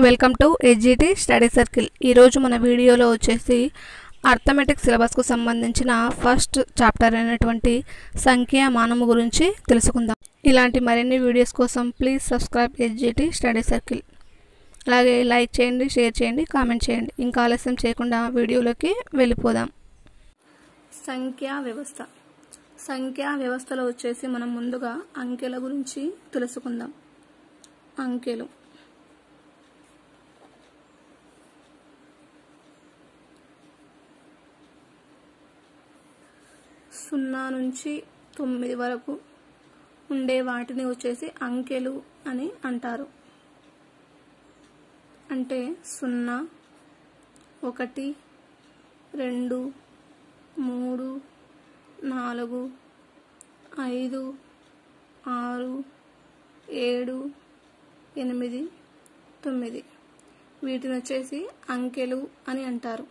Welcome to ఎడ్జిటి study circle. ఈరోజు మన వీడియోలో వచ్చేసి అర్థమెటిక్ సిలబస్కు సంబంధించిన ఫస్ట్ చాప్టర్ అయినటువంటి సంఖ్యామానము గురించి తెలుసుకుందాం. ఇలాంటి మరిన్ని వీడియోస్ కోసం ప్లీజ్ సబ్స్క్రైబ్ ఎడ్జిటి స్టడీ సర్కిల్. అలాగే లైక్ చేయండి, షేర్ చేయండి, కామెంట్ చేయండి. ఇంకా ఆలస్యం చేయకుండా వీడియోలోకి వెళ్ళిపోదాం. సంఖ్యా వ్యవస్థ. సంఖ్యా వ్యవస్థలో వచ్చేసి మనం ముందుగా అంకెల గురించి తెలుసుకుందాం. అంకెలు 0 నుంచి 9 వరకు ఉండే వాటిని వచ్చేసి అంకెలు అని అంటారు. అంటే 0, 1, 2, 3, 4, 5, 6, 7, 8, 9 వీటిని వచ్చేసి అంకెలు అని అంటారు.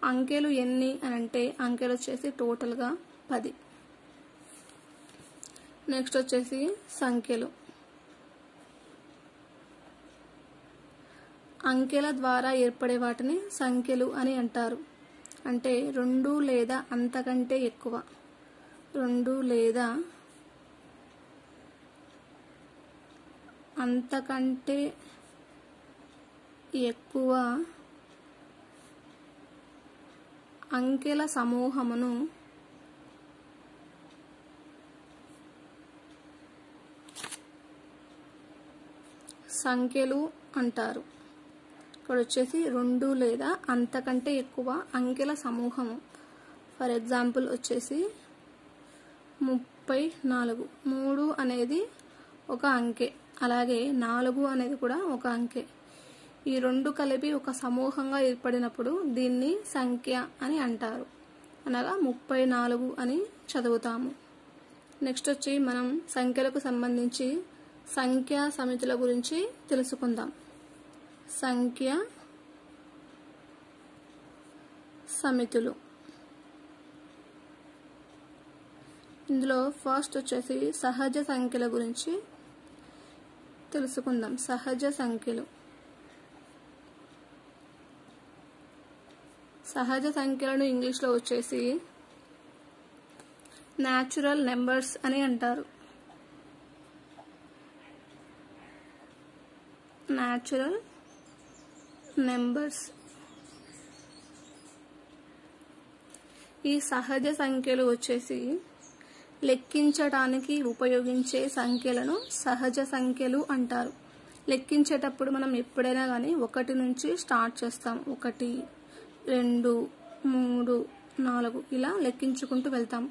అంకెలు ఎన్ని అని అంటే అంకెలు వచ్చేసి టోటల్గా 10. నెక్స్ట్ వచ్చేసి సంఖ్యలు. అంకెల ద్వారా ఏర్పడే వాటిని సంఖ్యలు అని అంటారు. అంటే 2 లేదా అంతకంటే ఎక్కువ, 2 లేదా అంతకంటే ఎక్కువ అంకెల సమూహమును సంఖ్యలు అంటారు. ఇక్కడ వచ్చేసి 2 లేదా అంతకంటే ఎక్కువ అంకెల సమూహము. ఫర్ ఎగ్జాంపుల్ వచ్చేసి 34. 3 అనేది ఒక అంకె, అలాగే 4 అనేది కూడా ఒక అంకె. ఈ 2 కలిపి ఒక సమూహంగా ఏర్పడినప్పుడు దీన్ని సంఖ్య అని అంటారు. అనగా 34 అని చదువుతాము. నెక్స్ట్ వచ్చి మనం సంఖ్యలకు సంబంధించి సంఖ్యా సమితుల గురించి తెలుసుకుందాం. సంఖ్యా సమితులు. ఇందులో ఫస్ట్ వచ్చేసి సహజ సంఖ్యల గురించి తెలుసుకుందాం. సహజ సంఖ్యలు. సహజ సంఖ్యలను ఇంగ్లీష్లో వచ్చేసి న్యాచురల్ నెంబర్స్ అని అంటారు. Natural numbers. ఈ సహజ సంఖ్యలు వచ్చేసి లెక్కించడానికి ఉపయోగించే సంఖ్యలను సహజ సంఖ్యలు అంటారు. లెక్కించేటప్పుడు మనం ఎప్పుడైనా కానీ 1 నుంచి స్టార్ట్ చేస్తాం. 1, 2, 3, 4 ఇలా లెక్కించుకుంటూ వెళ్తాం.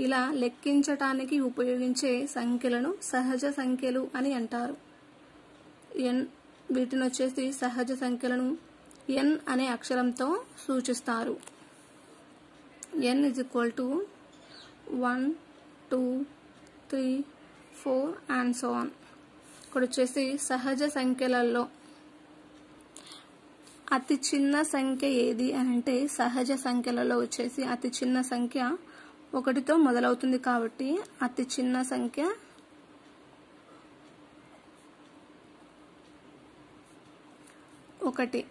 ఇలా లెక్కించటానికి ఉపయోగించే సంఖ్యలను సహజ సంఖ్యలు అని అంటారు. వీటిని వచ్చేసి సహజ సంఖ్యలను n అనే అక్షరంతో సూచిస్తారు. n = 1, 2, 3, 4 and so on. ఇక్కడ వచ్చేసి సహజ సంఖ్యలలో అతి చిన్న సంఖ్య ఏది అని అంటే సహజ సంఖ్యలలో వచ్చేసి అతి చిన్న సంఖ్య 1తో మొదలవుతుంది. కాబట్టి అతి చిన్న సంఖ్య 1.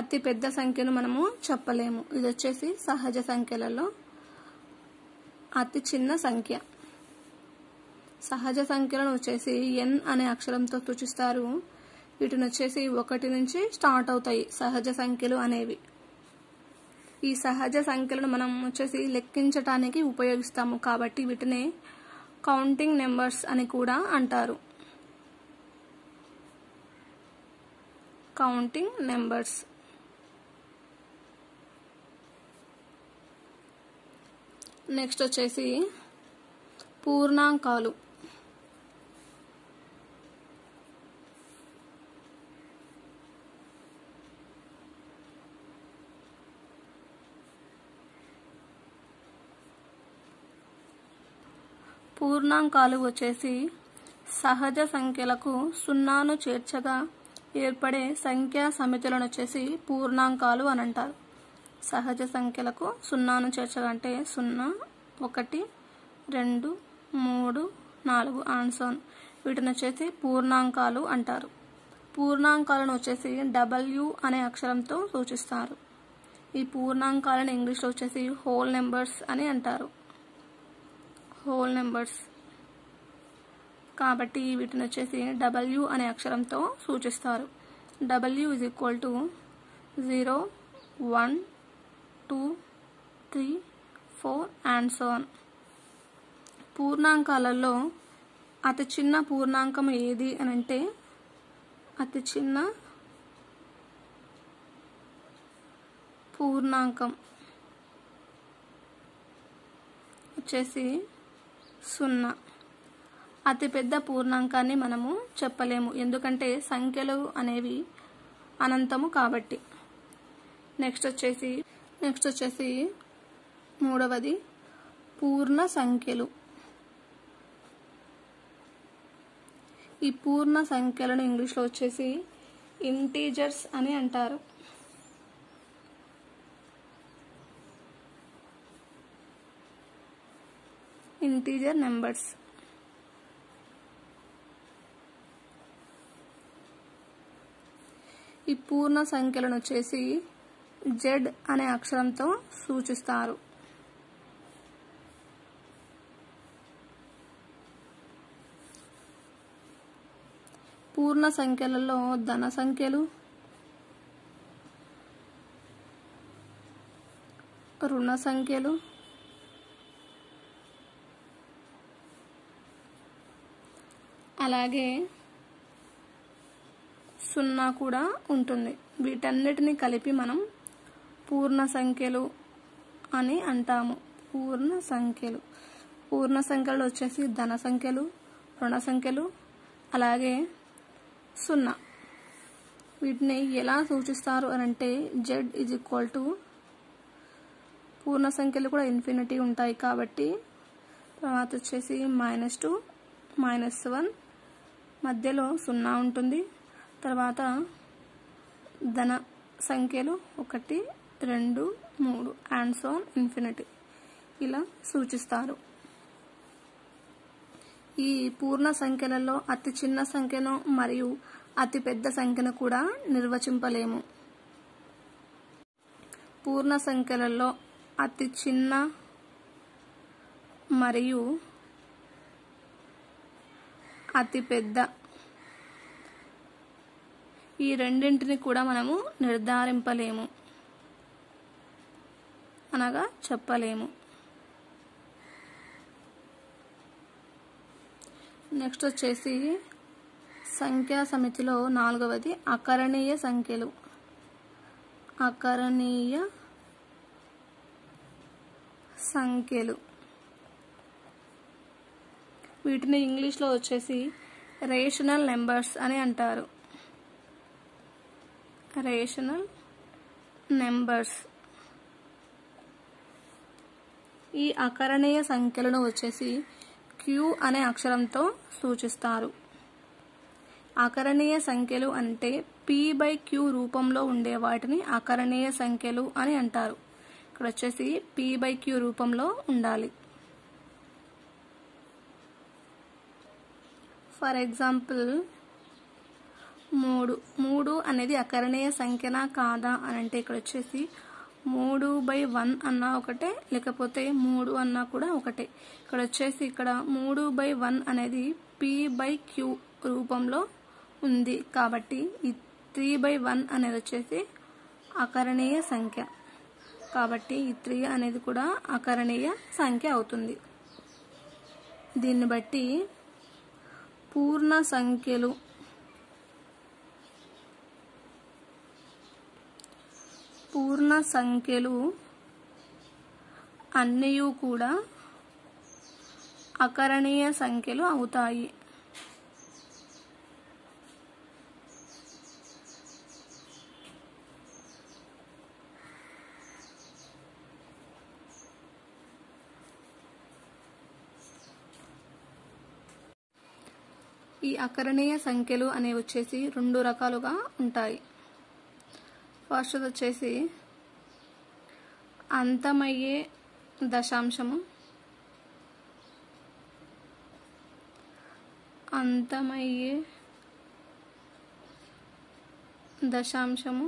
అతి పెద్ద సంఖ్యను మనము చెప్పలేము. ఇది వచ్చేసి సహజ సంఖ్యలలో అతి చిన్న సంఖ్య. సహజ సంఖ్యలను వచ్చేసి n అనే అక్షరంతో సూచిస్తారు. వీటిని వచ్చేసి 1 నుంచి స్టార్ట్ అవుతాయి సహజ సంఖ్యలు అనేవి. ఈ సహజ సంఖ్యలను మనం వచ్చేసి లెక్కించటానికి ఉపయోగిస్తాము. కాబట్టి వీటిని కౌంటింగ్ నెంబర్స్ అని కూడా అంటారు. Counting numbers. నెక్స్ట్ వచ్చేసి పూర్ణాంకాలు. పూర్ణాంకాలు వచ్చేసి సహజ సంఖ్యలకు 0ను చేర్చగా ఏర్పడే సంఖ్యా సమితులను వచ్చేసి పూర్ణాంకాలు అని అంటారు. సహజ సంఖ్యలకు 0ను చేర్చగా అంటే 0, 1, 2, 3, 4 and so on. వీటిని వచ్చేసి పూర్ణాంకాలు అంటారు. పూర్ణాంకాలను వచ్చేసి W అనే అక్షరంతో సూచిస్తారు. ఈ పూర్ణాంకాలను ఇంగ్లీష్లో వచ్చేసి హోల్ నెంబర్స్ అని అంటారు. హోల్ నెంబర్స్ కాబట్టి వీటిని వచ్చేసి W అనే అక్షరంతో సూచిస్తారు. W = 0, 1, 2, 3, 4 and so on. పూర్ణాంకాలలో అతి చిన్న పూర్ణాంకం ఏది అని అంటే అతి చిన్న పూర్ణాంకం వచ్చేసి 0. అతి పెద్ద పూర్ణాంకాన్ని మనము చెప్పలేము, ఎందుకంటే సంఖ్యలు అనేవి అనంతము కాబట్టి. నెక్స్ట్ వచ్చేసి మూడవది పూర్ణ సంఖ్యలు. ఈ పూర్ణ సంఖ్యలను ఇంగ్లీష్లో వచ్చేసి ఇంటీజర్స్ అని అంటారు. Integer numbers. ఈ పూర్ణ సంఖ్యలను వచ్చేసి Z అనే అక్షరంతో సూచిస్తారు. పూర్ణ సంఖ్యలలో ధన సంఖ్యలు, రుణ సంఖ్యలు, అలాగే 0 కూడా ఉంటుంది. వీటన్నిటిని కలిపి మనం పూర్ణ సంఖ్యలు అని అంటాము. పూర్ణ సంఖ్యలు. పూర్ణ సంఖ్యలు వచ్చేసి ధన సంఖ్యలు, రుణ సంఖ్యలు, అలాగే 0. వీటిని ఎలా సూచిస్తారు అని అంటే Z = పూర్ణ సంఖ్యలు కూడా ఇన్ఫినిటీ ఉంటాయి కాబట్టి తర్వాత వచ్చేసి -2, -1 మధ్యలో 0 ఉంటుంది. తర్వాత ధన సంఖ్యలు 1, 2, 3 and so on ఇన్ఫినిటీ ఇలా సూచిస్తారు. ఈ పూర్ణ సంఖ్యలలో అతి చిన్న సంఖ్యను మరియు అతి పెద్ద సంఖ్యను కూడా నిర్వచింపలేము. పూర్ణ సంఖ్యలలో అతి చిన్న మరియు అతి పెద్ద ఈ రెండింటిని కూడా మనము నిర్ధారింపలేము, అనగా చెప్పలేము. నెక్స్ట్ వచ్చేసి సంఖ్యా సమితిలో 4వది అకరణీయ సంఖ్యలు. అకరణీయ సంఖ్యలు వీటిని ఇంగ్లీష్లో వచ్చేసి రేషనల్ నెంబర్స్ అని అంటారు. Rational numbers. ఈ అకరణీయ సంఖ్యలను వచ్చేసి Q అనే అక్షరంతో సూచిస్తారు. అకరణీయ సంఖ్యలు అంటే P/Q రూపంలో ఉండే వాటిని అకరణీయ సంఖ్యలు అని అంటారు. ఇక్కడ వచ్చేసి P/Q రూపంలో ఉండాలి. ఫర్ ఎగ్జాంపుల్ 3 అనేది అకరణీయ సంఖ్యనా కాదా అని అంటే ఇక్కడ వచ్చేసి 3/1 అన్నా ఒకటే, లేకపోతే 3 అన్నా కూడా ఒకటే. ఇక్కడ వచ్చేసి 3/1 అనేది P/Q రూపంలో ఉంది కాబట్టి ఈ 3/1 అనేది వచ్చేసి అకరణీయ సంఖ్య. కాబట్టి ఈ 3 అనేది కూడా అకరణీయ సంఖ్య అవుతుంది. దీన్ని బట్టి పూర్ణ సంఖ్యలు అన్నీ కూడా అకరణీయ సంఖ్యలు అవుతాయి. ఈ అకరణీయ సంఖ్యలు అనేవి వచ్చేసి 2 రకాలుగా ఉంటాయి. ఫస్ట్ వచ్చేసి అంతమయ్యే దశాంశము, అంతమయ్యే దశాంశము,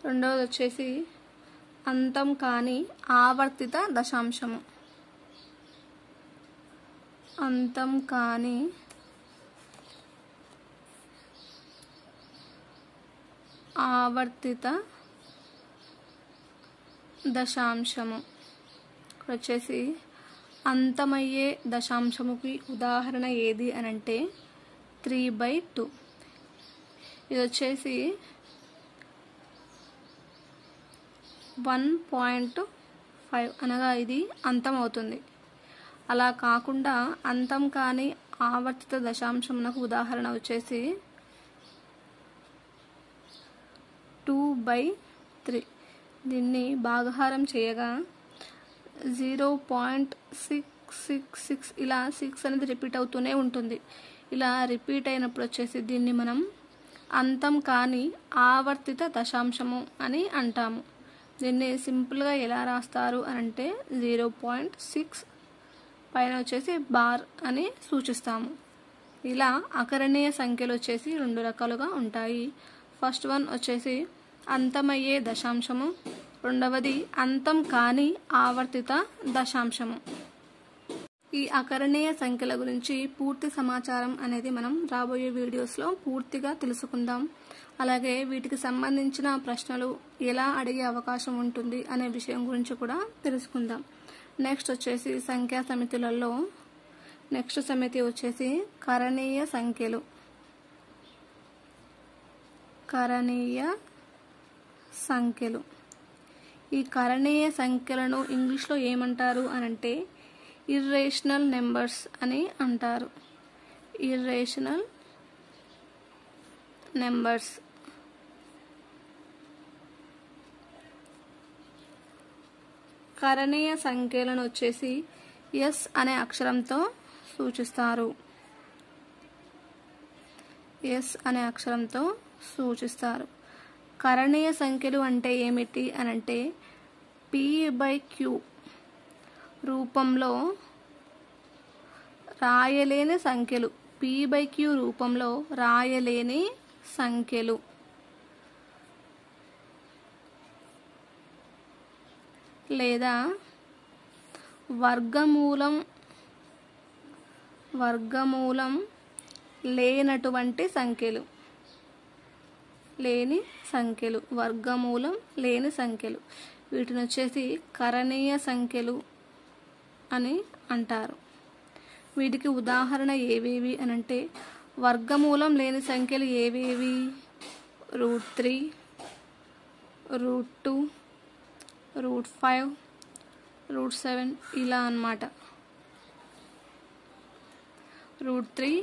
రెండవది వచ్చేసి అంతం కాని ఆవర్తిత దశాంశము, అంతం కాని ఆవర్తిత దశాంశము. ఇక్కడ వచ్చేసి అంతమయ్యే దశాంశముకి ఉదాహరణ ఏది అని అంటే 3/2. ఇది వచ్చేసి 1.5 అనగా ఇది అంతం అవుతుంది. అలా కాకుండా అంతం కాని ఆవర్తిత దశాంశమునకు ఉదాహరణ వచ్చేసి 2/3. దీన్ని భాగహారం చేయగా 0.666 ఇలా 6 అనేది రిపీట్ అవుతూనే ఉంటుంది. ఇలా రిపీట్ అయినప్పుడు వచ్చేసి దీన్ని మనం అంతం కాని ఆవర్తిత దశాంశము అని అంటాము. దీన్ని సింపుల్గా ఎలా రాస్తారు అని అంటే 0.6 పైన వచ్చేసి బార్ అని సూచిస్తాము. ఇలా అకరణీయ సంఖ్యలు వచ్చేసి 2 రకాలుగా ఉంటాయి. ఫస్ట్ వన్ వచ్చేసి అంతమయ్యే దశాంశము, రెండవది అంతం కాని ఆవర్తిత దశాంశము. ఈ అకరణీయ సంఖ్యల గురించి పూర్తి సమాచారం అనేది మనం రాబోయే వీడియోస్లో పూర్తిగా తెలుసుకుందాం. అలాగే వీటికి సంబంధించిన ప్రశ్నలు ఎలా అడిగే అవకాశం ఉంటుంది అనే విషయం గురించి కూడా తెలుసుకుందాం. నెక్స్ట్ వచ్చేసి సంఖ్యా సమితులలో నెక్స్ట్ సమితి వచ్చేసి కరణీయ సంఖ్యలు. కరణీయ సంఖ్యలు. ఈ కరణీయ సంఖ్యలను ఇంగ్లీష్లో ఏమంటారు అనంటే ఇర్రేషనల్ నెంబర్స్ అని అంటారు. Irrational numbers. కరణీయ సంఖ్యలను వచ్చేసి ఎస్ అనే అక్షరంతో సూచిస్తారు. ఎస్ అనే అక్షరంతో సూచిస్తారు. కరణీయ సంఖ్యలు అంటే ఏమిటి అనంటే p/q రూపంలో రాయలేని సంఖ్యలు. p/q రూపంలో రాయలేని సంఖ్యలు. లేదా వర్గమూలం లేనటువంటి సంఖ్యలు. లేని సంఖ్యలు, వర్గమూలం లేని సంఖ్యలు. వీటిని వచ్చేసి కరణీయ సంఖ్యలు అని అంటారు. వీటికి ఉదాహరణ ఏవేవి అనంటే వర్గమూలం లేని సంఖ్యలు ఏవేవి? √3, √2, √5, √7 ఇలా అన్నమాట. √3,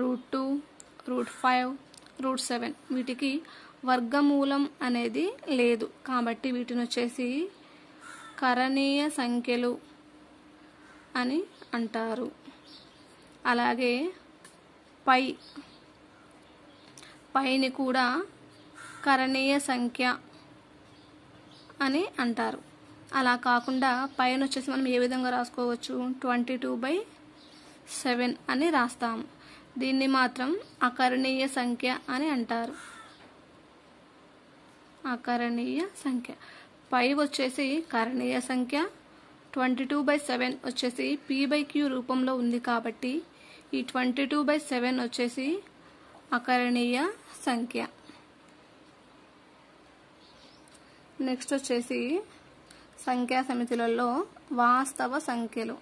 √2, √5, √7 వీటికి వర్గమూలం అనేది లేదు కాబట్టి వీటిని వచ్చేసి కరణీయ సంఖ్యలు అని అంటారు. అలాగే పైని కూడా కరణీయ సంఖ్య అని అంటారు. అలా కాకుండా పైన వచ్చేసి మనం ఏ విధంగా రాసుకోవచ్చు? 22/7 అని రాస్తాము. దీన్ని మాత్రం అకరణీయ సంఖ్య అని అంటారు. అకరణీయ సంఖ్య. పై వచ్చేసి కరణీయ సంఖ్య, 22/7 వచ్చేసి p/q రూపంలో ఉంది కాబట్టి ఈ 22/7 వచ్చేసి అకరణీయ సంఖ్య. నెక్స్ట్ వచ్చేసి సంఖ్యా సమితులలో వాస్తవ సంఖ్యలు.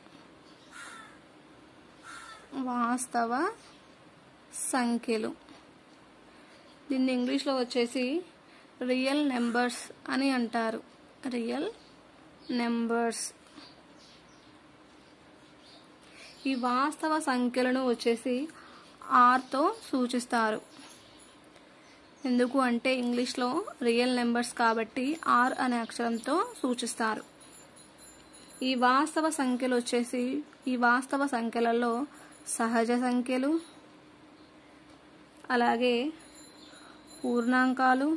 వాస్తవ సంఖ్యలు. దీన్ని ఇంగ్లీష్లో వచ్చేసి రియల్ నెంబర్స్ అని అంటారు. Real numbers. ఈ వాస్తవ సంఖ్యలను వచ్చేసి ఆర్తో సూచిస్తారు. ఎందుకు అంటే ఇంగ్లీష్లో రియల్ నెంబర్స్ కాబట్టి ఆర్ అనే అక్షరంతో సూచిస్తారు. ఈ వాస్తవ సంఖ్యలు వచ్చేసి ఈ వాస్తవ సంఖ్యలలో సహజ సంఖ్యలు, అలాగే పూర్ణాంకాలు,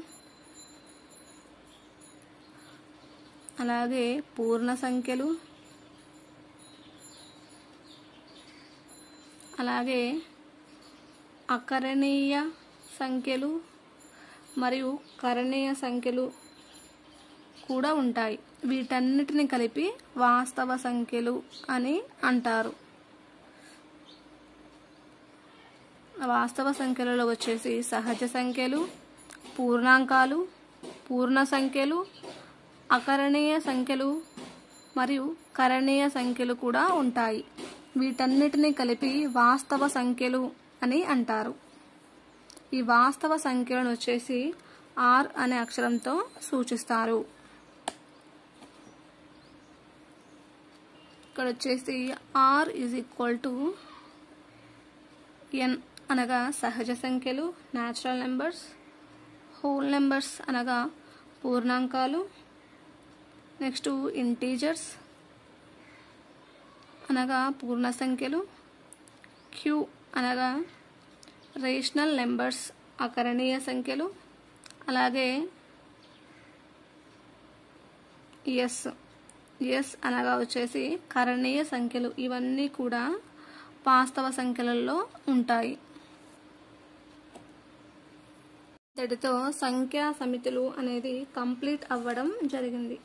అలాగే పూర్ణ సంఖ్యలు, అలాగే అకరణీయ సంఖ్యలు మరియు కరణీయ సంఖ్యలు కూడా ఉంటాయి. వీటన్నిటిని కలిపి వాస్తవ సంఖ్యలు అని అంటారు. వాస్తవ సంఖ్యలలో వచ్చేసి సహజ సంఖ్యలు, పూర్ణాంకాలు, పూర్ణ సంఖ్యలు, అకరణీయ సంఖ్యలు మరియు కరణీయ సంఖ్యలు కూడా ఉంటాయి. వీటన్నిటిని కలిపి వాస్తవ సంఖ్యలు అని అంటారు. ఈ వాస్తవ సంఖ్యలను వచ్చేసి R అనే అక్షరంతో సూచిస్తారు. ఇక్కడ వచ్చేసి R = n అనగా సహజ సంఖ్యలు, న్యాచురల్ నెంబర్స్, హోల్ నెంబర్స్ అనగా పూర్ణాంకాలు, నెక్స్ట్ ఇంటీజర్స్ అనగా పూర్ణ సంఖ్యలు, Q అనగా రేషనల్ నెంబర్స్ అకరణీయ సంఖ్యలు, అలాగే S అనగా వచ్చేసి కరణీయ సంఖ్యలు. ఇవన్నీ కూడా వాస్తవ సంఖ్యలలో ఉంటాయి. ఇంతటితో సంఖ్యా సమితులు అనేది కంప్లీట్ అవ్వడం జరిగింది.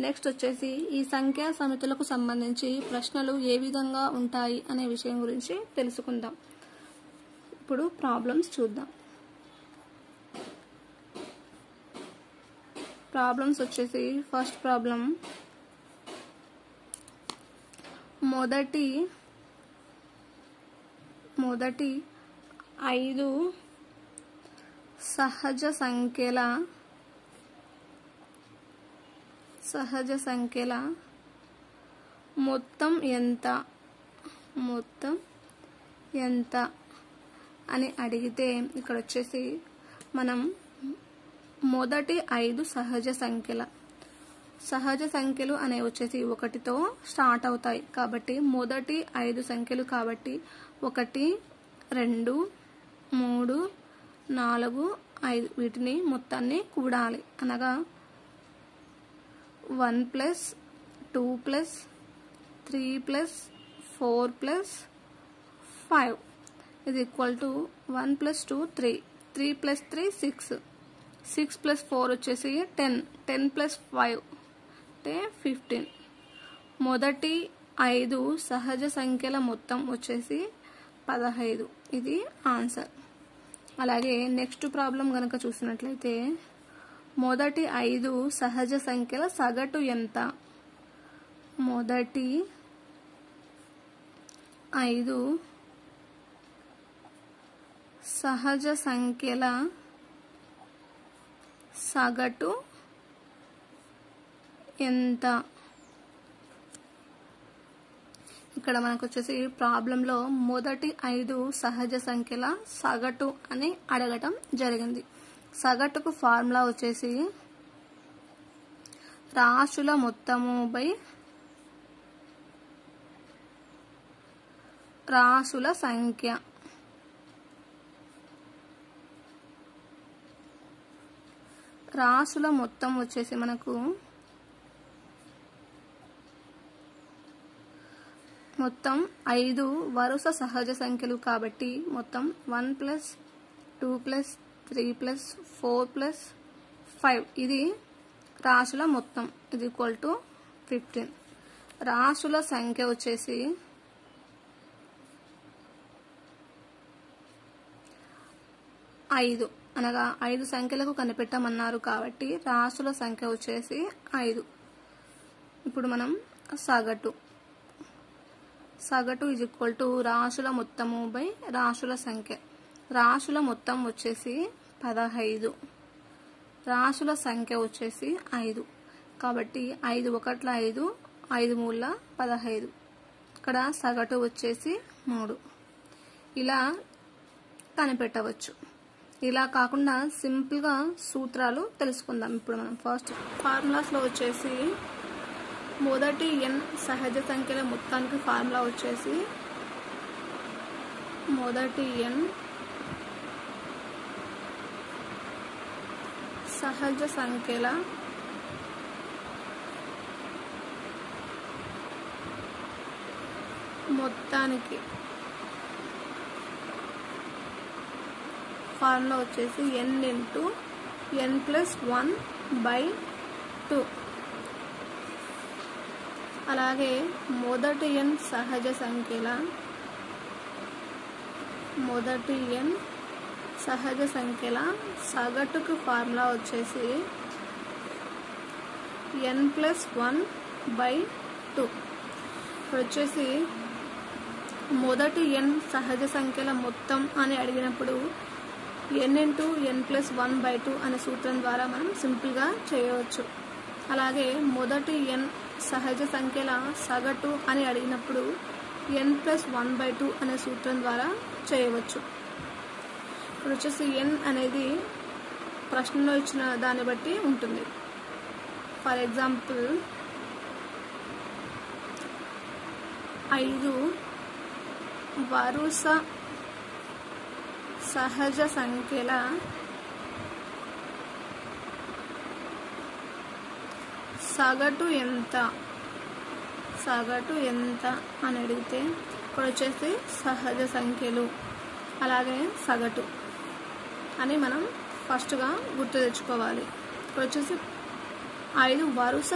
నెక్స్ట్ వచ్చేసి ఈ సంఖ్యా సమితులకు సంబంధించి ప్రశ్నలు ఏ విధంగా ఉంటాయి అనే విషయం గురించి తెలుసుకుందాం. ఇప్పుడు ప్రాబ్లమ్స్ చూద్దాం. ప్రాబ్లమ్స్ వచ్చేసి ఫస్ట్ ప్రాబ్లం, మొదటి 5 సహజ సంఖ్యల మొత్తం ఎంత అని అడిగితే ఇక్కడ వచ్చేసి మనం మొదటి 5 సహజ సంఖ్యలు అనేవి వచ్చేసి 1తో స్టార్ట్ అవుతాయి. కాబట్టి మొదటి 5 సంఖ్యలు కాబట్టి 1, 2, 3, 4, 5 వీటిని మొత్తాన్ని కూడాలి. అనగా 1 + 2 + 3 + 4 + 5 = 1 + 2 3, 3 + 3 6, 6 + 4 వచ్చేసి 10, 10 + 5 అంటే 15. మొదటి 5 సహజ సంఖ్యల మొత్తం వచ్చేసి 15. ఇది ఆన్సర్. అలాగే నెక్స్ట్ ప్రాబ్లం గనక చూసినట్లయితే మొదటి 5 సహజ సంఖ్యల సగటు ఎంత? మొదటి 5 సహజ సంఖ్యల సగటు ఎంత? ఇక్కడ మనకు వచ్చేసి ప్రాబ్లంలో మొదటి 5 సహజ సంఖ్యల సగటు అని అడగటం జరిగింది. సగటుకు ఫార్ములా వచ్చేసి రాశుల మొత్తము బై రాశుల సంఖ్య. రాశుల మొత్తం వచ్చేసి మనకు మొత్తం 5 వరుస సహజ సంఖ్యలు కాబట్టి మొత్తం 1 + 2 + 3 + 4 + 5 ఇది రాశుల మొత్తం. ఇది = 15. రాశుల సంఖ్య వచ్చేసి 5 అనగా 5 సంఖ్యలకు కనిపెట్టమన్నారు కాబట్టి రాశుల సంఖ్య వచ్చేసి 5. ఇప్పుడు మనం సగటు రాశుల మొత్తము బై రాశుల సంఖ్య. రాశుల మొత్తం వచ్చేసి 15, రాశుల సంఖ్య వచ్చేసి 5 కాబట్టి 5 × 1 = 5, 5 × 3 = 15. ఇక్కడ సగటు వచ్చేసి 3. ఇలా కనిపెట్టవచ్చు. ఇలా కాకుండా సింపుల్గా సూత్రాలు తెలుసుకుందాం. ఇప్పుడు మనం ఫస్ట్ ఫార్ములాస్లో వచ్చేసి మొదటి n సహజ సంఖ్యల మొత్తానికి ఫార్ములా వచ్చేసి మొదటి n సహజ సంఖ్యల మొత్తానికి ఫార్ములా వచ్చేసి n/n+1/2. అలాగే మొదటి n సహజ సంఖ్యల సగటుకు ఫార్ములా వచ్చేసి n+1/2. ఇప్పుడు వచ్చేసి మొదటి n సహజ సంఖ్యల మొత్తం అని అడిగినప్పుడు n×n+1/2 అనే సూత్రం ద్వారా మనం సింపుల్గా చేయవచ్చు. అలాగే మొదటి n సహజ సంఖ్యల సగటు అని అడిగినప్పుడు n+1/2 అనే సూత్రం ద్వారా చేయవచ్చు. ఇప్పుడు వచ్చేసి n అనేది ప్రశ్నలో ఇచ్చిన దాన్ని బట్టి ఉంటుంది. ఫర్ ఎగ్జాంపుల్ 5 వరుస సహజ సంఖ్యల సగటు ఎంత అని అడిగితే ఇప్పుడు వచ్చేసి సహజ సంఖ్యలు అలాగే సగటు అని మనం ఫస్ట్గా గుర్తు తెచ్చుకోవాలి. ఇప్పుడు వచ్చేసి 5 వరుస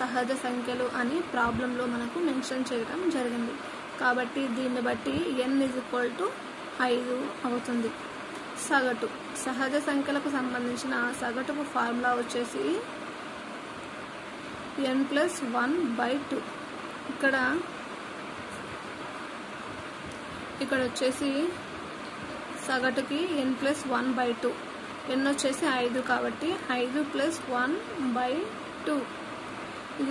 సహజ సంఖ్యలు అని ప్రాబ్లంలో మనకు మెన్షన్ చేయడం జరిగింది. కాబట్టి దీన్ని బట్టి n=5 అవుతుంది. సగటు సహజ సంఖ్యలకు సంబంధించిన సగటుకు ఫార్ములా వచ్చేసి n+1/2. ఇక్కడ వచ్చేసి సగటుకి n+1/2, n వచ్చేసి 5 కాబట్టి 5+1/2 =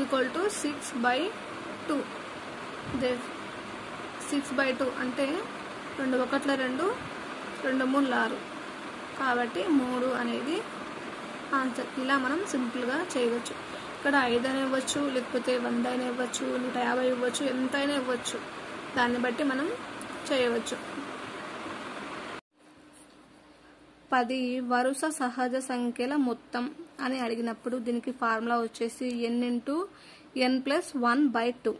6/2. 6/2 అంటే 2 1 2, 2 3 6 కాబట్టి 3 అనేది ఆన్సర్. ఇలా మనం సింపుల్గా చేయవచ్చు. ఇక్కడ 5 అని ఇవ్వచ్చు, లేకపోతే 100 అయినా ఇవ్వచ్చు, 150 ఇవ్వచ్చు, ఎంతైనా ఇవ్వచ్చు. దాన్ని బట్టి మనం చేయవచ్చు. 10 వరుస సహజ సంఖ్యల మొత్తం అని అడిగినప్పుడు దీనికి ఫార్ములా వచ్చేసి n×n+1/2.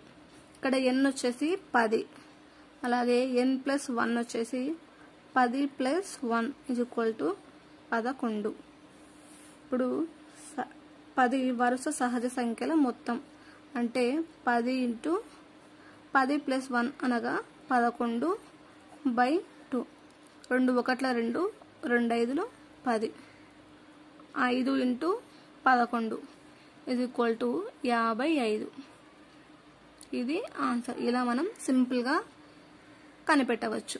ఇక్కడ n వచ్చేసి 10, అలాగే n+1 వచ్చేసి 10 + 1 = 11. ఇప్పుడు 10 వరుస సహజ సంఖ్యల మొత్తం అంటే 10 × 10 + 1 అనగా 11/2. 2 1 2, 2 5 10. 5 × 11 = 55. ఇది ఆన్సర్. ఇలా మనం సింపుల్గా కనిపెట్టవచ్చు.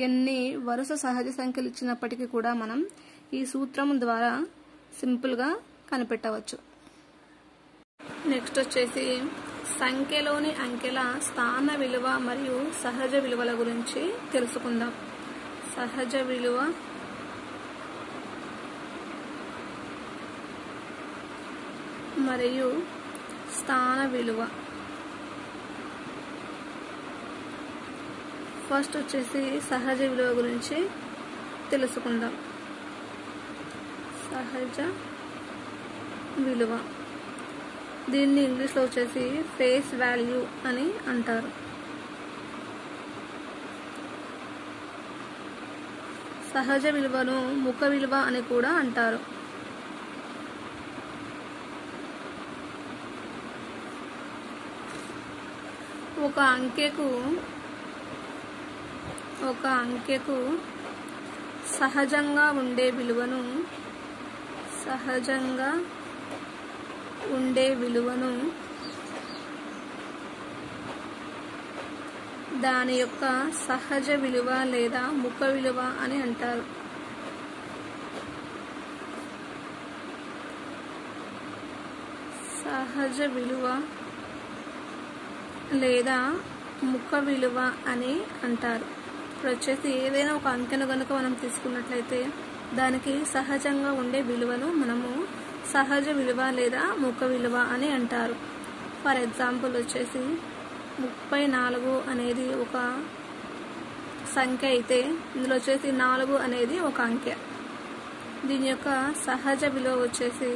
ఎన్ని వరుస సహజ సంఖ్యలు ఇచ్చినప్పటికీ కూడా మనం ఈ సూత్రం ద్వారా సింపుల్గా కనిపెట్టవచ్చు. నెక్స్ట్ వచ్చేసి సంఖ్యలోని అంకెల స్థాన విలువ మరియు సహజ విలువల గురించి తెలుసుకుందాం. సహజ విలువ మరియు స్థాన విలువ. ఫస్ట్ వచ్చేసి సహజ విలువ గురించి తెలుసుకుందాం. సహజ విలువ దీన్ని ఇంగ్లీష్లో వచ్చేసి ఫేస్ వాల్యూ అని అంటారు. సహజ విలువను ముఖ విలువ అని కూడా అంటారు. ఒక అంకెకు సహజంగా ఉండే విలువను దాని యొక్క సహజ విలువ లేదా ముఖ విలువ అని అంటారు. సహజ విలువ లేదా ముఖ విలువ అని అంటారు. ఇప్పుడు వచ్చేసి ఏదైనా ఒక అంకెను కనుక మనం తీసుకున్నట్లయితే దానికి సహజంగా ఉండే విలువను మనము సహజ విలువ లేదా ముఖ విలువ అని అంటారు. ఫర్ ఎగ్జాంపుల్ వచ్చేసి 34 అనేది ఒక సంఖ్య అయితే ఇందులో వచ్చేసి 4 అనేది ఒక అంకె. దీని యొక్క సహజ విలువ వచ్చేసి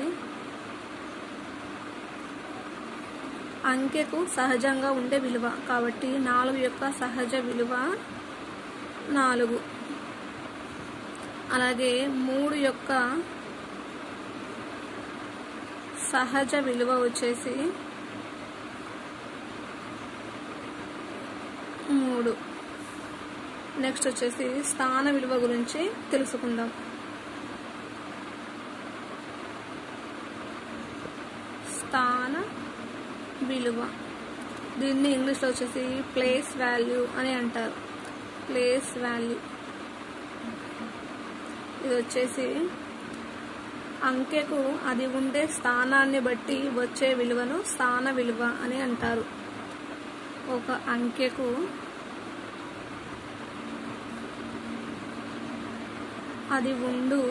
అంకెకు సహజంగా ఉండే విలువ కాబట్టి 4 యొక్క సహజ విలువ 4. అలాగే 3 యొక్క సహజ విలువ వచ్చేసి 3. నెక్స్ట్ వచ్చేసి స్థాన విలువ గురించి తెలుసుకుందాం. స్థాన విలువ దీన్ని ఇంగ్లీష్లో వచ్చేసి ప్లేస్ వాల్యూ అని అంటారు. ప్లేస్ వాల్యూ ఇది వచ్చేసి అంకెకు అది ఉండే స్థానాన్ని బట్టి వచ్చే విలువను స్థాన విలువ అని అంటారు. ఒక అంకెకు అది ఉండు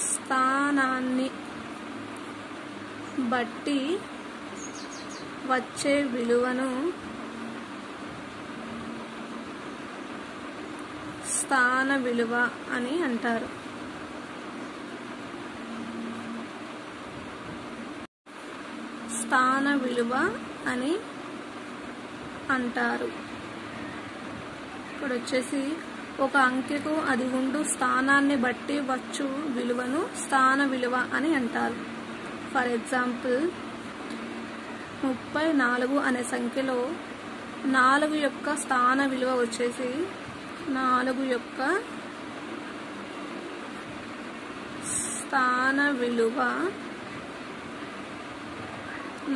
స్థానాన్ని బట్టి వచ్చే విలువను స్థాన విలువ అని అంటారు. స్థాన విలువ అని అంటారు. ఇక్కడ వచ్చేసి ఒక అంకెకు అది ఉండు స్థానాన్ని బట్టి వచ్చు విలువను స్థాన విలువ అని అంటారు. ఫర్ ఎగ్జాంపుల్ 34 అనే సంఖ్యలో 4 యొక్క స్థాన విలువ వచ్చేసి 4 యొక్క స్థాన విలువ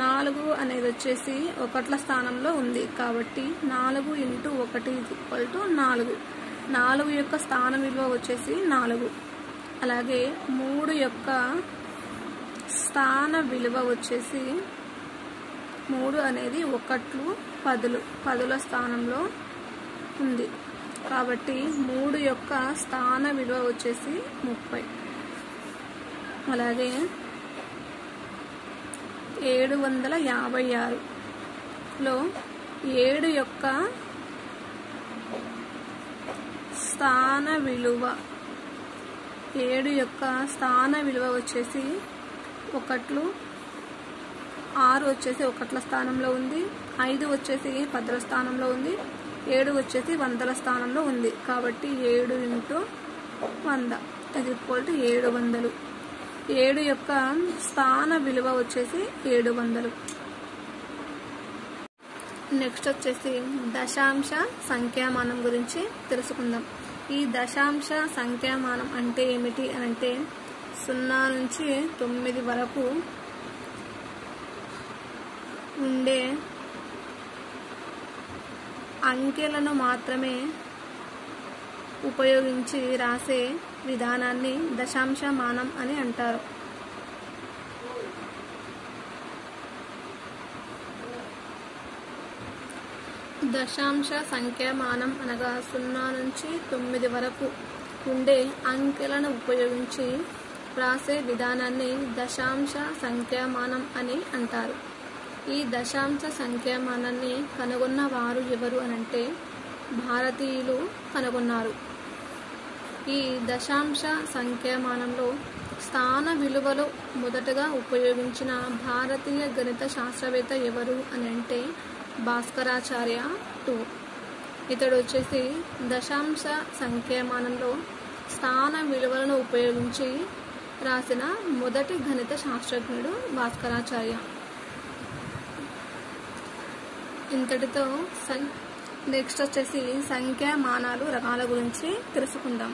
4 అనేది వచ్చేసి 1ల స్థానంలో ఉంది కాబట్టి 4 × 1 = 4. 4 యొక్క స్థాన విలువ వచ్చేసి 4. అలాగే 3 యొక్క స్థాన విలువ వచ్చేసి 3 అనేది 1లు 10లు 10ల స్థానంలో ఉంది కాబట్టి 3 యొక్క స్థాన విలువ వచ్చేసి 30. అలాగే 756లో 7 యొక్క స్థాన విలువ 7 యొక్క స్థాన విలువ వచ్చేసి 1లు 6 వచ్చేసి 1ల స్థానంలో ఉంది, 5 వచ్చేసి 10ల స్థానంలో ఉంది, 7 వచ్చేసి 100ల స్థానంలో ఉంది కాబట్టి 7 × 100 = 700. 7 యొక్క స్థాన విలువ వచ్చేసి 700. నెక్స్ట్ వచ్చేసి దశాంశ సంఖ్యామానం గురించి తెలుసుకుందాం. ఈ దశాంశ సంఖ్యామానం అంటే ఏమిటి అని అంటే 0 నుంచి 9 వరకు ఉండే అంకెలను మాత్రమే ఉపయోగించి రాసే విధానాన్ని దశాంశమానం అని అంటారు. దశాంశ సంఖ్యామానం అనగా 0 నుంచి 9 వరకు ఉండే అంకెలను ఉపయోగించి రాసే విధానాన్ని దశాంశ సంఖ్యామానం అని అంటారు. ఈ దశాంశ సంఖ్యామానాన్ని కనుగొన్న వారు ఎవరు అనంటే భారతీయులు కనుగొన్నారు. ఈ దశాంశ సంఖ్యామానంలో స్థాన విలువలు మొదటగా ఉపయోగించిన భారతీయ గణిత శాస్త్రవేత్త ఎవరు అని అంటే భాస్కరాచార్య II. ఇతడు వచ్చేసి దశాంశ సంఖ్యామానంలో స్థాన విలువలను ఉపయోగించి రాసిన మొదటి గణిత శాస్త్రజ్ఞుడు భాస్కరాచార్య. ఇంతటితో నెక్స్ట్ వచ్చేసి సంఖ్యామానాలు రకాల గురించి తెలుసుకుందాం.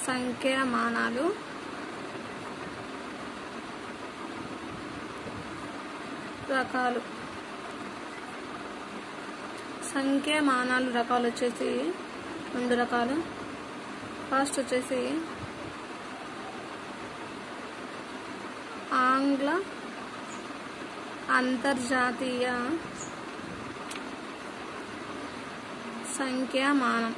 సంఖ్యామానాలు రకాలు. సంఖ్యామానాలు రకాలు వచ్చేసి 2 రకాలు. ఫస్ట్ వచ్చేసి ఆంగ్ల అంతర్జాతీయ సంఖ్యామానం.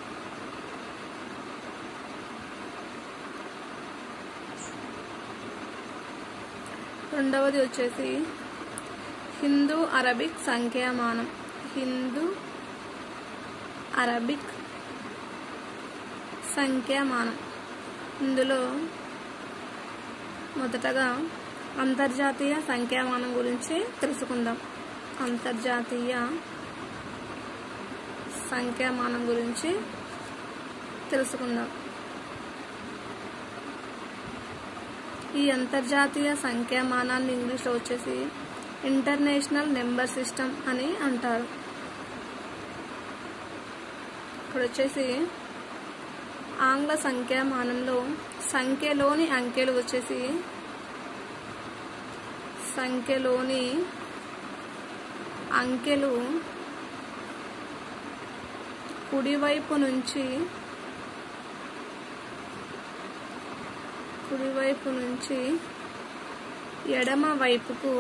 రెండవది వచ్చేసి హిందూ అరబిక్ సంఖ్యామానం. హిందూ అరబిక్ సంఖ్యామానం. ఇందులో మొదటగా అంతర్జాతీయ సంఖ్యామానం గురించి తెలుసుకుందాం. అంతర్జాతీయ సంఖ్యామానం గురించి తెలుసుకుందాం. ఈ అంతర్జాతీయ సంఖ్యామానాన్ని ఇంగ్లీష్లో వచ్చేసి ఇంటర్నేషనల్ నెంబర్ సిస్టమ్ అని అంటారు. ఇక్కడ వచ్చేసి ఆంగ్ల సంఖ్యామానంలో సంఖ్యలోని అంకెలు వచ్చేసి సంఖ్యలోని అంకెలు కుడివైపు నుంచి ఎడమ వైపుకు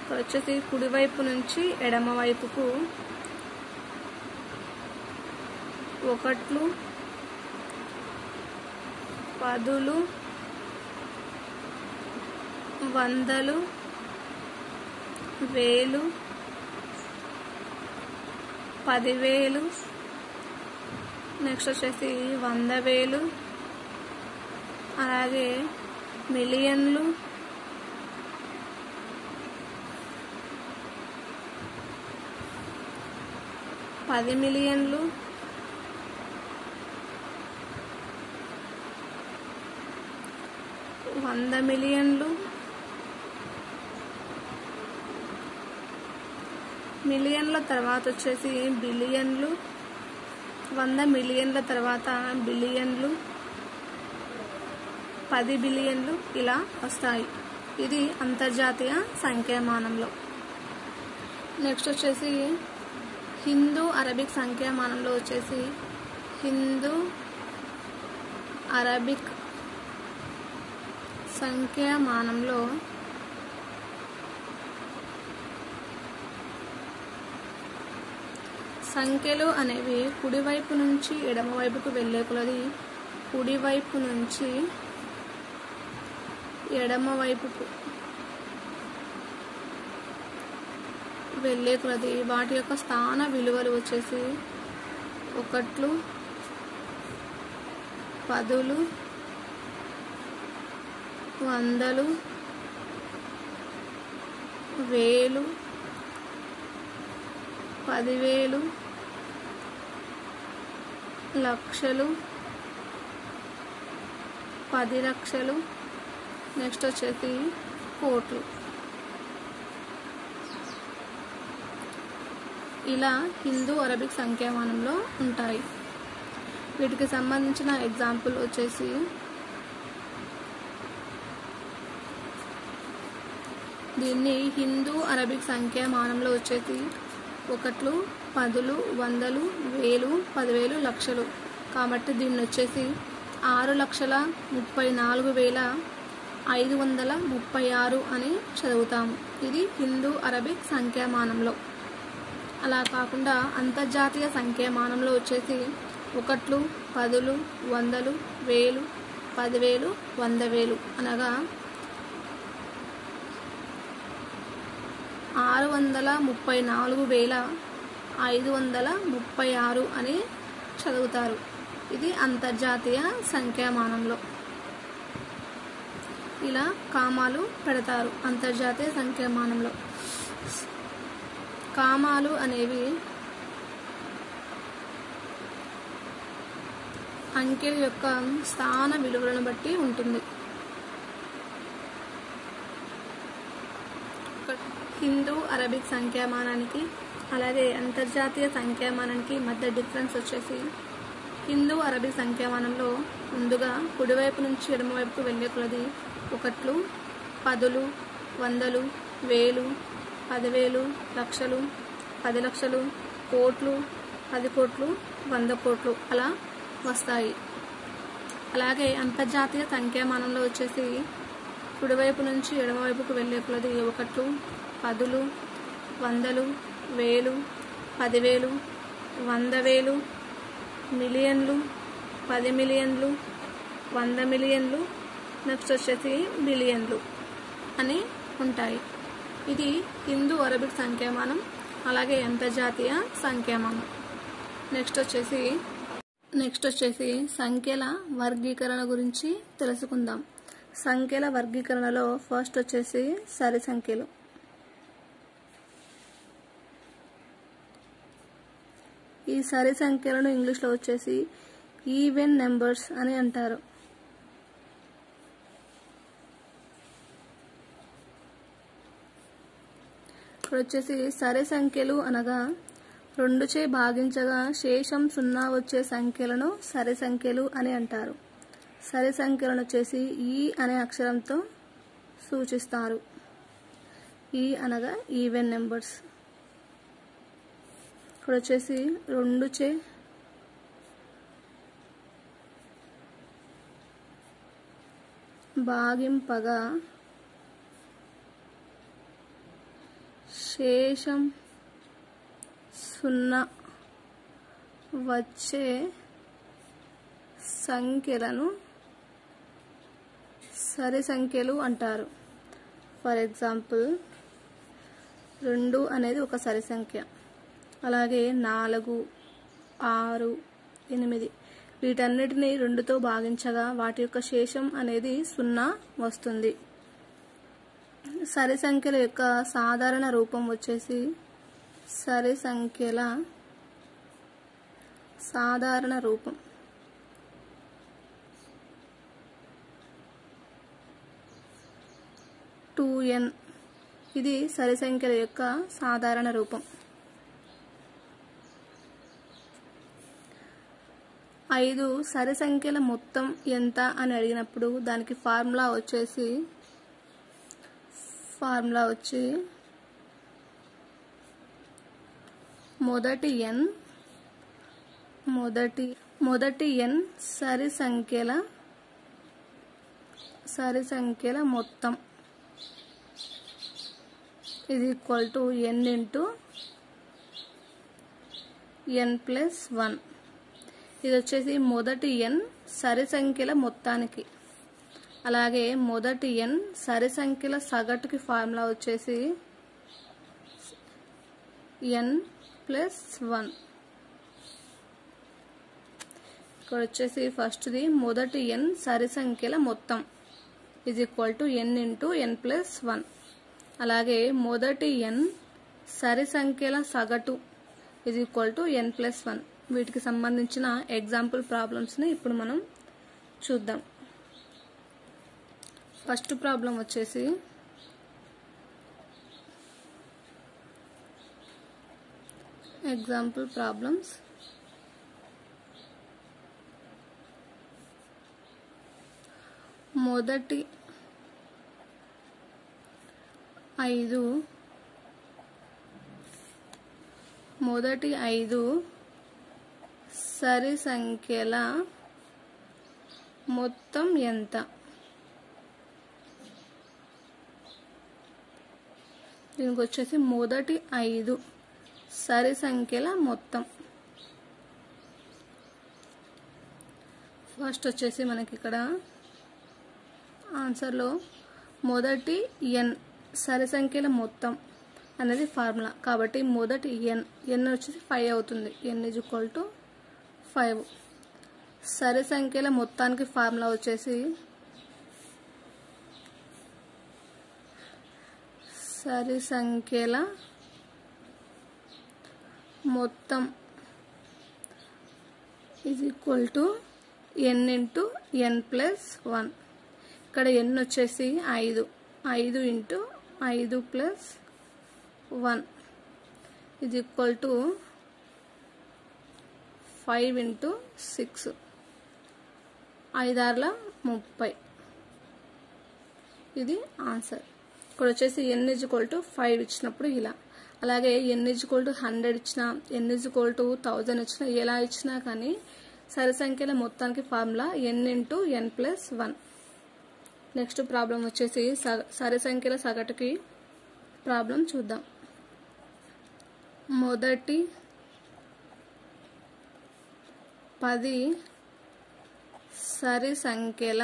ఇక్కడ వచ్చేసి కుడివైపు నుంచి ఎడమ వైపుకు 1, 10, 100, 1000, 10,000, నెక్స్ట్ వచ్చేసి 100,000, అలాగే మిలియన్లు, 10 మిలియన్లు, వంద మిలియన్లు, మిలియన్ల తర్వాత వచ్చేసి బిలియన్లు, 100 మిలియన్ల తర్వాత బిలియన్లు, 10 బిలియన్లు ఇలా వస్తాయి. ఇది అంతర్జాతీయ సంఖ్యామానంలో. నెక్స్ట్ వచ్చేసి హిందూ అరబిక్ సంఖ్యామానంలో వచ్చేసి హిందూ అరబిక్ సంఖ్యామానంలో సంఖ్యలు అనేవి కుడివైపు నుంచి ఎడమవైపుకు వెళ్ళే కొలది కుడివైపు నుంచి ఎడమవైపుకు వెళ్ళే కొలది వాటి యొక్క స్థాన విలువలు వచ్చేసి 1, 10, 100, 1000, 10,000, లక్షలు, 10 లక్షలు, నెక్స్ట్ వచ్చేసి కోట్లు. ఇలా హిందూ అరబిక్ సంఖ్యామానంలో ఉంటాయి. వీటికి సంబంధించిన ఎగ్జాంపుల్ వచ్చేసి దీన్ని హిందూ అరబిక్ సంఖ్యామానంలో వచ్చేసి 1, 10, 100, 1000, 10,000, లక్షలు. కాబట్టి దీన్ని వచ్చేసి 6,34,536 అని చదువుతాము. ఇది హిందూ అరబిక్ సంఖ్యామానంలో. అలా కాకుండా అంతర్జాతీయ సంఖ్యామానంలో వచ్చేసి 1, 10, 100, 1000, 10,000, 100,000 అనగా 634,536 అని చదువుతారు. ఇది అంతర్జాతీయ సంఖ్యామానంలో. ఇలా కామాలు పెడతారు అంతర్జాతీయ సంఖ్యామానంలో. కామాలు అనేవి అంకెల యొక్క స్థాన విలువలను బట్టి ఉంటుంది. హిందూ అరబిక్ సంఖ్యామానానికి అలాగే అంతర్జాతీయ సంఖ్యామానానికి మధ్య డిఫరెన్స్ వచ్చేసి హిందూ అరబిక్ సంఖ్యామానంలో ముందుగా కుడివైపు నుంచి ఎడమవైపుకు వెళ్ళే కొలది 1, 10, 100, 1000, 10,000, లక్షలు, 10 లక్షలు, కోట్లు, 10 కోట్లు, 100 కోట్లు అలా వస్తాయి. అలాగే అంతర్జాతీయ సంఖ్యామానంలో వచ్చేసి కుడివైపు నుంచి ఎడమవైపుకు వెళ్ళే కొలది 1, 10, 100, 1000, 10,000, 100,000, మిలియన్లు, 10 మిలియన్లు, 100 మిలియన్లు, నెక్స్ట్ వచ్చేసి బిలియన్లు అని ఉంటాయి. ఇది హిందూ అరబిక్ సంఖ్యామానం అలాగే అంతర్జాతీయ సంఖ్యామానం. నెక్స్ట్ వచ్చేసి సంఖ్యల వర్గీకరణ గురించి తెలుసుకుందాం. సంఖ్యల వర్గీకరణలో ఫస్ట్ వచ్చేసి సరి సంఖ్యలు. ఈ సరి సంఖ్యలను ఇంగ్లీష్లో వచ్చేసి ఈవెన్ నెంబర్స్ అని అంటారు. ఇక్కడ వచ్చేసి సరి సంఖ్యలు అనగా 2చే భాగించగా శేషం 0 వచ్చే సంఖ్యలను సరి సంఖ్యలు అని అంటారు. సరి సంఖ్యలను వచ్చేసి ఈ అనే అక్షరంతో సూచిస్తారు. ఈ అనగా ఈవెన్ నెంబర్స్. ఇక్కడ వచ్చేసి 2చే భాగింపగా శేషం 0 వచ్చే సంఖ్యలను సరి సంఖ్యలు అంటారు. ఫర్ ఎగ్జాంపుల్ 2 అనేది ఒక సరి సంఖ్య. అలాగే 4, 6, 8 వీటన్నిటిని 2తో భాగించగా వాటి యొక్క శేషం అనేది 0 వస్తుంది. సరి సంఖ్యల యొక్క సాధారణ రూపం వచ్చేసి సరి సంఖ్యల సాధారణ రూపం. ఇది సరి సంఖ్యల యొక్క సాధారణ రూపం. 5 సరి సంఖ్యల మొత్తం ఎంత అని అడిగినప్పుడు దానికి ఫార్ములా వచ్చి మొదటి n సరి సంఖ్యల మొత్తం is equal to n into n+1. ఇది వచ్చేసి మొదటి n సరి సంఖ్యల మొత్తానికి. అలాగే మొదటి n సరి సంఖ్యల సగటుకి ఫార్ములా వచ్చేసి n+1. ఇక్కడ వచ్చేసి ఫస్ట్ది మొదటి n సరి సంఖ్యల మొత్తం is equal to n into n+1. అలాగే మొదటి n సరి సంఖ్యల సగటు is equal to n+1. వీటికి సంబంధించిన ఎగ్జాంపుల్ ప్రాబ్లమ్స్ ని ఇప్పుడు మనం చూద్దాం. ఫస్ట్ ప్రాబ్లం వచ్చేసి ఎగ్జాంపుల్ ప్రాబ్లమ్స్. మొదటి 5 సరి సంఖ్యల మొత్తం ఎంత? దీనికి వచ్చేసి మొదటి 5 సరి సంఖ్యల మొత్తం. ఫస్ట్ వచ్చేసి మనకి ఇక్కడ ఆన్సర్లో మొదటి n సరి సంఖ్యల మొత్తం అనేది ఫార్ములా. కాబట్టి మొదటి n వచ్చేసి 5 అవుతుంది. n is equal to 5. సరి సంఖ్యల మొత్తానికి ఫార్ములా వచ్చేసి సరి సంఖ్యల మొత్తం is equal to n into n+1. ఇక్కడ n వచ్చేసి 5 into 5+1 is equal to 5 into 6. 5 30. ఇది ఆన్సర్. ఇక్కడ వచ్చేసి n is equal to 5 ఇచ్చినప్పుడు ఇలా. అలాగే n is equal to 100 ఇచ్చినా, n is equal to 1000 ఇచ్చినా, ఎలా ఇచ్చినా కానీ సరి సంఖ్యల మొత్తానికి formula n into n+1. Next problem వచ్చేసి సరి సంఖ్యల సగటుకి ప్రాబ్లం చూద్దాం. మొదటి 10 సరి సంఖ్యల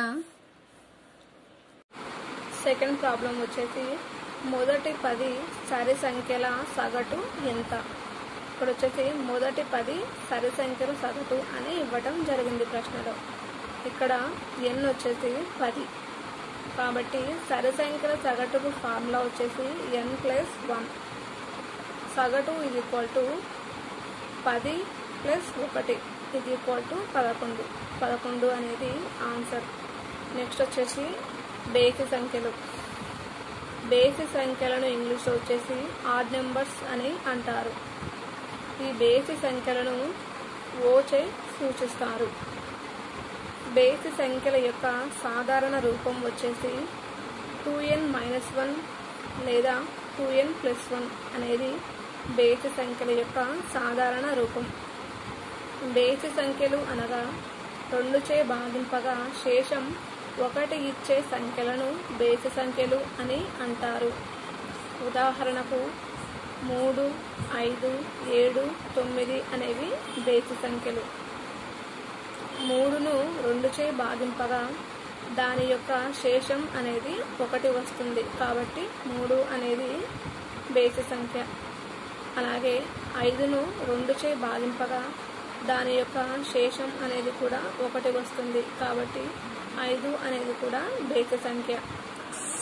సెకండ్ ప్రాబ్లం వచ్చేసి మొదటి 10 సరి సంఖ్యల సగటు ఎంత? ఇక్కడ వచ్చేసి మొదటి 10 సరి సంఖ్యల సగటు అని ఇవ్వటం జరిగింది ప్రశ్నలో. ఇక్కడ n వచ్చేసి 10. కాబట్టి సరి సంఖ్యల సగటుకు ఫార్ములా వచ్చేసి n+1. సగటు = 10 + 1 = 11 అనేది ఆన్సర్. నెక్స్ట్ వచ్చేసి బేసి సంఖ్యలు. బేసి సంఖ్యలను ఇంగ్లీష్లో వచ్చేసి ఆడ్ నెంబర్స్ అని అంటారు. ఈ బేసి సంఖ్యలను ఓ చే సూచిస్తారు. బేసి సంఖ్యల యొక్క సాధారణ రూపం వచ్చేసి 2n-1 లేదా 2n+1 అనేది బేసి సంఖ్యల యొక్క సాధారణ రూపం. బేసి సంఖ్యలు అనగా 2 చే భాగింపగా శేషం 1 ఇచ్చే సంఖ్యలను బేసి సంఖ్యలు అని అంటారు. ఉదాహరణకు 3, 5, 7, 9 అనేవి బేసి సంఖ్యలు. 3ను 2 చే భాగింపగా దాని యొక్క శేషం అనేది 1 వస్తుంది. కాబట్టి 3 అనేది బేసి సంఖ్య. అలాగే 5ను 2 చే భాగింపగా దాని యొక్క శేషం అనేది కూడా 1 వస్తుంది. కాబట్టి 5 అనేది కూడా బేసి సంఖ్య.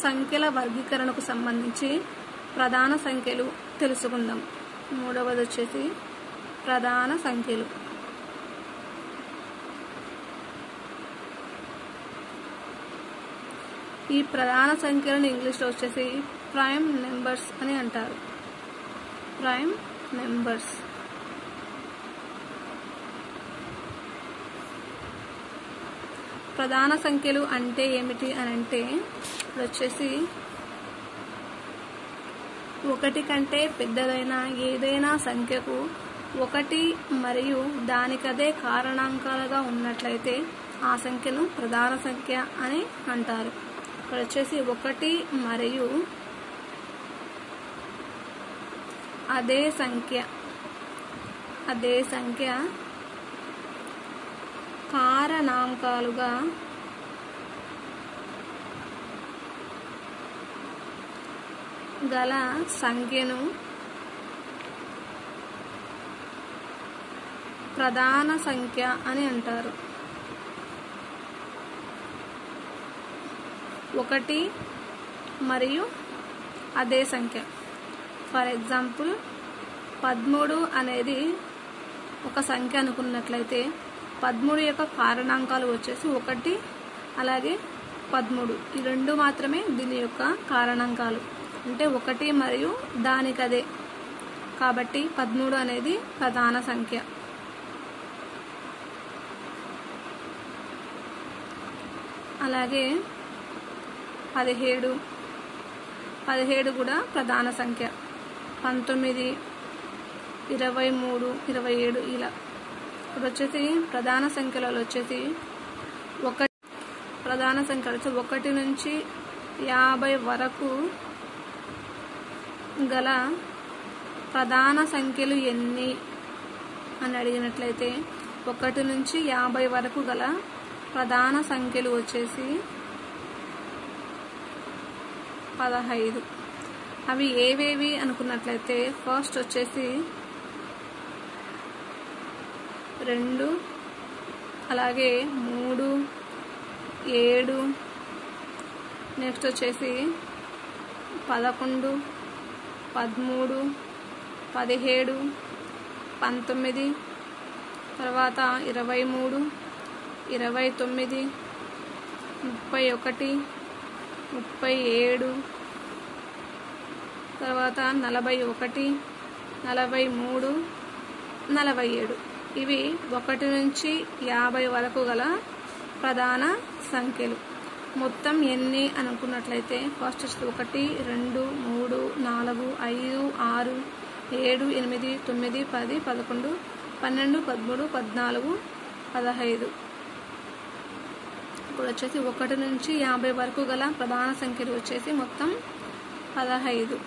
సంఖ్యల వర్గీకరణకు సంబంధించి ప్రధాన సంఖ్యలు తెలుసుకుందాం. మూడవది వచ్చేసి ప్రధాన సంఖ్యలు. ఈ ప్రధాన సంఖ్యలను ఇంగ్లీష్లో వచ్చేసి ప్రైమ్ నెంబర్స్ అని అంటారు. Prime numbers. ప్రధాన సంఖ్యలు అంటే ఏమిటి అని అంటే ఇప్పుడు వచ్చేసి 1 కంటే పెద్దదైన ఏదైనా సంఖ్యకు 1 మరియు దానికదే కారణాంకాలుగా ఉన్నట్లయితే ఆ సంఖ్యను ప్రధాన సంఖ్య అని అంటారు. ఇక్కడ వచ్చేసి 1 మరియు అదే సంఖ్య కారణాంకాలుగా గల సంఖ్యను ప్రధాన సంఖ్య అని అంటారు. 1 మరియు అదే సంఖ్య. ఫర్ ఎగ్జాంపుల్ 13 అనేది ఒక సంఖ్య అనుకున్నట్లయితే 13 యొక్క కారణాంకాలు వచ్చేసి 1 అలాగే 13. ఈ రెండు మాత్రమే దీని యొక్క కారణాంకాలు. అంటే 1 మరియు దానికదే. కాబట్టి 13 అనేది ప్రధాన సంఖ్య. అలాగే 17 కూడా ప్రధాన సంఖ్య. 19, 23, 27 ఇలా. ఇప్పుడు వచ్చేసి ప్రధాన సంఖ్యలలో వచ్చేసి ప్రధాన సంఖ్యలు 1 నుంచి 50 వరకు గల ప్రధాన సంఖ్యలు ఎన్ని అని అడిగినట్లయితే 1 నుంచి 50 వరకు గల ప్రధాన సంఖ్యలు వచ్చేసి 15. అవి ఏవేవి అనుకున్నట్లయితే ఫస్ట్ వచ్చేసి 2, అలాగే 3, 7, నెక్స్ట్ వచ్చేసి 11, 13, 17, 19, తర్వాత 23, 29, 31, 37, తర్వాత 41, 43, 47. ఇవి 1 నుంచి 50 వరకు గల ప్రధాన సంఖ్యలు. మొత్తం ఎన్ని అనుకున్నట్లయితే ఫస్ట్ 1, 2, 3, 4, 5, 6, 7, 8, 9, 10, 11, 12, 13, 14, 15. ఇప్పుడు వచ్చేసి 1 నుంచి 50 వరకు గల ప్రధాన సంఖ్యలు వచ్చేసి మొత్తం 15.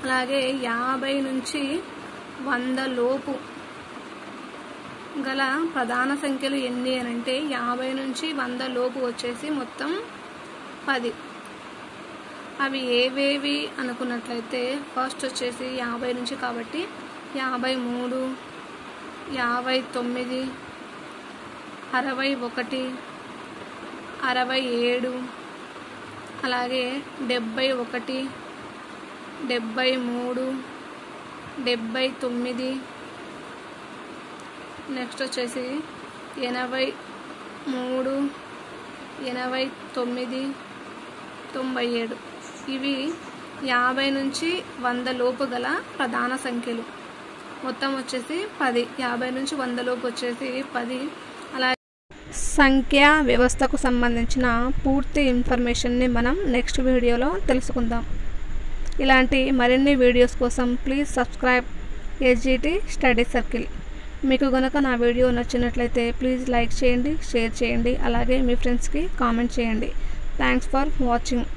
అలాగే 50 నుంచి 100 లోపు గల ప్రధాన సంఖ్యలు ఎన్ని అని అంటే 50 నుంచి 100 లోపు వచ్చేసి మొత్తం 10. అవి ఏవేవి అనుకున్నట్లయితే ఫస్ట్ వచ్చేసి 50 నుంచి కాబట్టి 53, 59, 61, 67, అలాగే 71, 73, 79, నెక్స్ట్ వచ్చేసి 83, 89, 97. ఇవి 50 నుంచి 100 లోపు గల ప్రధాన సంఖ్యలు. మొత్తం వచ్చేసి 10. 50 నుంచి 100 లోపు వచ్చేసి 10. అలాగే సంఖ్యా వ్యవస్థకు సంబంధించిన పూర్తి ఇన్ఫర్మేషన్ని మనం నెక్స్ట్ వీడియోలో తెలుసుకుందాం. ఇలాంటి మరిన్ని వీడియోస్ కోసం please subscribe SGT study circle. మీకు గనుక నా వీడియో నచ్చినట్లయితే ప్లీజ్ లైక్ చేయండి, షేర్ చేయండి, అలాగే మీ ఫ్రెండ్స్కి కామెంట్ చేయండి. Thanks for watching.